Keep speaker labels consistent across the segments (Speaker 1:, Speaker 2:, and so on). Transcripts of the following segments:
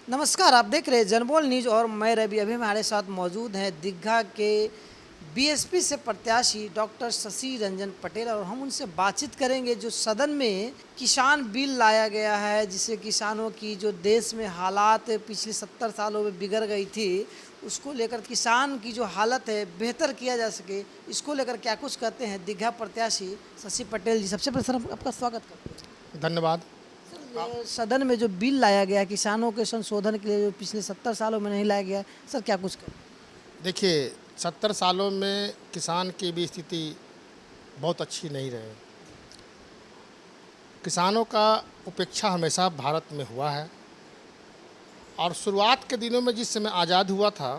Speaker 1: नमस्कार, आप देख रहे हैं जनबोल न्यूज़ और मैं रवि। अभी हमारे साथ मौजूद हैं दीघा के बीएसपी से प्रत्याशी डॉक्टर शशि रंजन पटेल और हम उनसे बातचीत करेंगे। जो सदन में किसान बिल लाया गया है, जिससे किसानों की जो देश में हालात पिछले 70 सालों में बिगड़ गई थी, उसको लेकर किसान की जो हालत है बेहतर किया जा सके, इसको लेकर क्या कुछ कहते हैं दीघा प्रत्याशी शशि पटेल जी। सबसे पहले सर हम आपका स्वागत करते हैं।
Speaker 2: धन्यवाद।
Speaker 1: ये सदन में जो बिल लाया गया है किसानों के संशोधन के लिए, जो पिछले 70 सालों में नहीं लाया गया है, सर क्या कुछ कर।
Speaker 2: देखिए 70 सालों में किसान की भी स्थिति बहुत अच्छी नहीं रही। किसानों का उपेक्षा हमेशा भारत में हुआ है और शुरुआत के दिनों में जिस समय आज़ाद हुआ था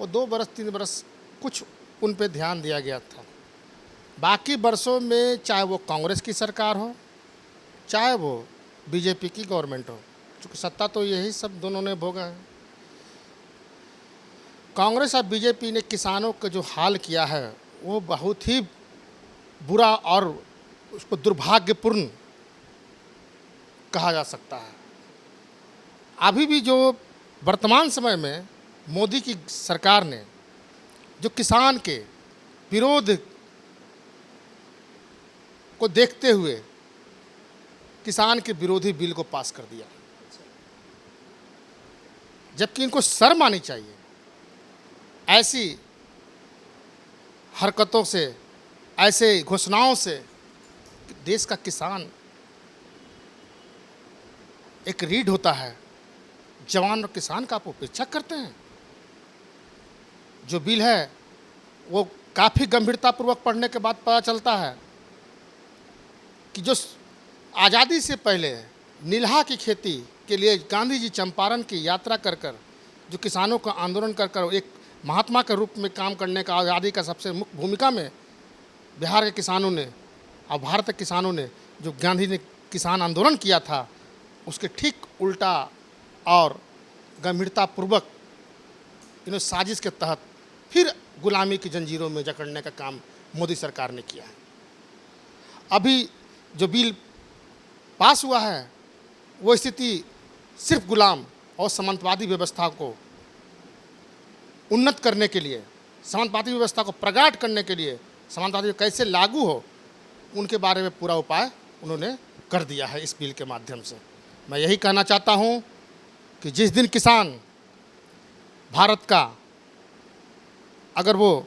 Speaker 2: वो 2 बरस 3 बरस कुछ उन पे ध्यान दिया गया था। बाकी बरसों में चाहे वो कांग्रेस की सरकार हो चाहे वो बीजेपी की गवर्नमेंट हो, चूँकि सत्ता तो यही सब दोनों ने भोगा है। कांग्रेस और बीजेपी ने किसानों का जो हाल किया है वो बहुत ही बुरा और उसको दुर्भाग्यपूर्ण कहा जा सकता है। अभी भी जो वर्तमान समय में मोदी की सरकार ने जो किसान के विरोध को देखते हुए किसान के विरोधी बिल को पास कर दिया, जबकि इनको शर्म आनी चाहिए ऐसी हरकतों से, ऐसे घोषणाओं से। कि देश का किसान एक रीढ़ होता है, जवान और किसान का आप उपेक्षा करते हैं। जो बिल है वो काफ़ी गंभीरतापूर्वक पढ़ने के बाद पता चलता है कि जो आज़ादी से पहले नीलहा की खेती के लिए गांधी जी चंपारण की यात्रा कर कर जो किसानों का आंदोलन कर कर एक महात्मा के रूप में काम करने का आज़ादी का सबसे मुख्य भूमिका में बिहार के किसानों ने और भारत के किसानों ने जो गांधी ने किसान आंदोलन किया था उसके ठीक उल्टा और गंभीरतापूर्वक इन्होंने साजिश के तहत फिर गुलामी की जंजीरों में जकड़ने का काम मोदी सरकार ने किया है। अभी जो बिल पास हुआ है वो स्थिति सिर्फ गुलाम और सामंतवादी व्यवस्था को उन्नत करने के लिए, सामंतवादी व्यवस्था को प्रगाढ़ करने के लिए, सामंतवादी कैसे लागू हो उनके बारे में पूरा उपाय उन्होंने कर दिया है इस बिल के माध्यम से। मैं यही कहना चाहता हूं कि जिस दिन किसान भारत का अगर वो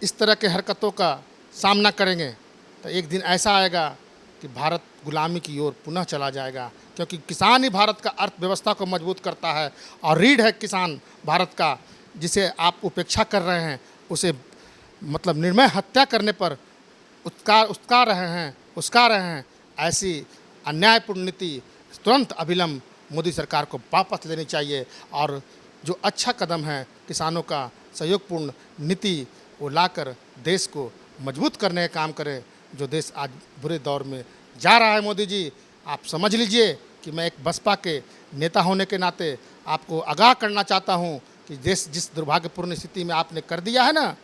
Speaker 2: इस तरह के हरकतों का सामना करेंगे तो एक दिन ऐसा आएगा कि भारत गुलामी की ओर पुनः चला जाएगा, क्योंकि किसान ही भारत का अर्थव्यवस्था को मजबूत करता है और रीढ़ है किसान भारत का, जिसे आप उपेक्षा कर रहे हैं, उसे मतलब निर्मय हत्या करने पर उस्का रहे हैं। ऐसी अन्यायपूर्ण नीति तुरंत अविलंब मोदी सरकार को वापस लेनी चाहिए और जो अच्छा कदम है किसानों का सहयोगपूर्ण नीति वो लाकर देश को मजबूत करने का काम करे। जो देश आज बुरे दौर में जा रहा है, मोदी जी आप समझ लीजिए कि मैं एक बसपा के नेता होने के नाते आपको आगाह करना चाहता हूं कि देश जिस दुर्भाग्यपूर्ण स्थिति में आपने कर दिया है ना,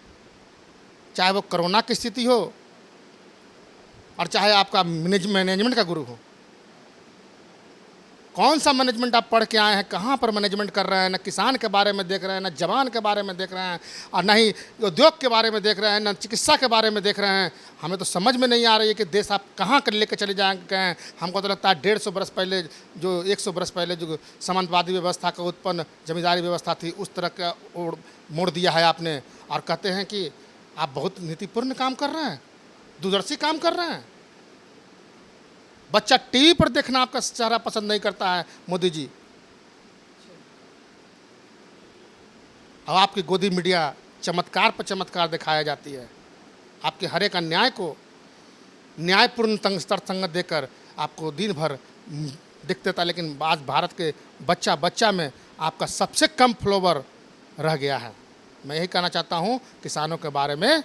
Speaker 2: चाहे वो कोरोना की स्थिति हो और चाहे आपका मैनेजमेंट का गुरु हो। कौन सा मैनेजमेंट आप पढ़ के आए हैं, कहाँ पर मैनेजमेंट कर रहे हैं? न किसान के बारे में देख रहे हैं, न जवान के बारे में देख रहे हैं और न ही उद्योग के बारे में देख रहे हैं, न चिकित्सा के बारे में देख रहे हैं। हमें तो समझ में नहीं आ रही है कि देश आप कहाँ कर लेकर चले जाएंगे हैं। हमको तो लगता है 150 बरस पहले जो 100 बरस पहले जो सामंतवादी व्यवस्था का उत्पन्न जमींदारी व्यवस्था थी उस तरह का मोड़ दिया है आपने, और कहते हैं कि आप बहुत नीतिपूर्ण काम कर रहे हैं, दूरदर्शी काम कर रहे हैं। बच्चा टीवी पर देखना आपका चेहरा पसंद नहीं करता है मोदी जी, अब आपकी गोदी मीडिया चमत्कार पर चमत्कार दिखाया जाती है। आपके हर एक अन्याय को न्यायपूर्ण तर्कसंगत देकर आपको दिन भर दिखते था, लेकिन आज भारत के बच्चा में आपका सबसे कम फॉलोवर रह गया है। मैं यही कहना चाहता हूँ किसानों के बारे में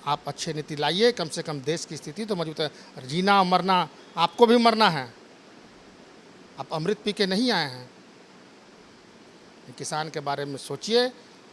Speaker 2: आप अच्छी नीति लाइए, कम से कम देश की स्थिति तो मजबूत है। जीना मरना आपको भी मरना है, आप अमृत पी के नहीं आए हैं। किसान के बारे में सोचिए,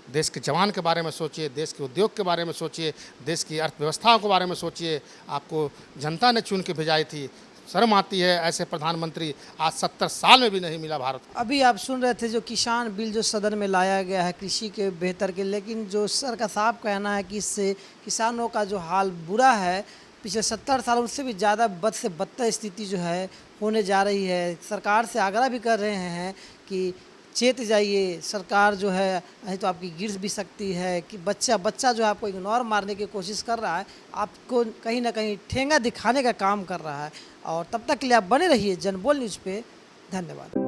Speaker 2: देश के जवान के बारे में सोचिए, देश के उद्योग के बारे में सोचिए, देश की अर्थव्यवस्थाओं के बारे में सोचिए। आपको जनता ने चुन के भेजाई थी, शर्म आती है, ऐसे प्रधानमंत्री आज 70 साल में भी नहीं मिला भारत को।
Speaker 1: अभी आप सुन रहे थे जो किसान बिल जो सदन में लाया गया है कृषि के बेहतर के, लेकिन जो सर का साफ कहना है कि इससे किसानों का जो हाल बुरा है, पिछले 70 साल उससे भी ज़्यादा बद से बदतर स्थिति जो है होने जा रही है। सरकार से आग्रह भी कर रहे हैं कि चेत जाइए, सरकार जो है नहीं तो आपकी गिर भी सकती है, कि बच्चा जो है आपको इग्नोर मारने की कोशिश कर रहा है, आपको कहीं ना कहीं ठेंगा दिखाने का काम कर रहा है। और तब तक के लिए आप बने रहिए जनबोल न्यूज़ पे। धन्यवाद।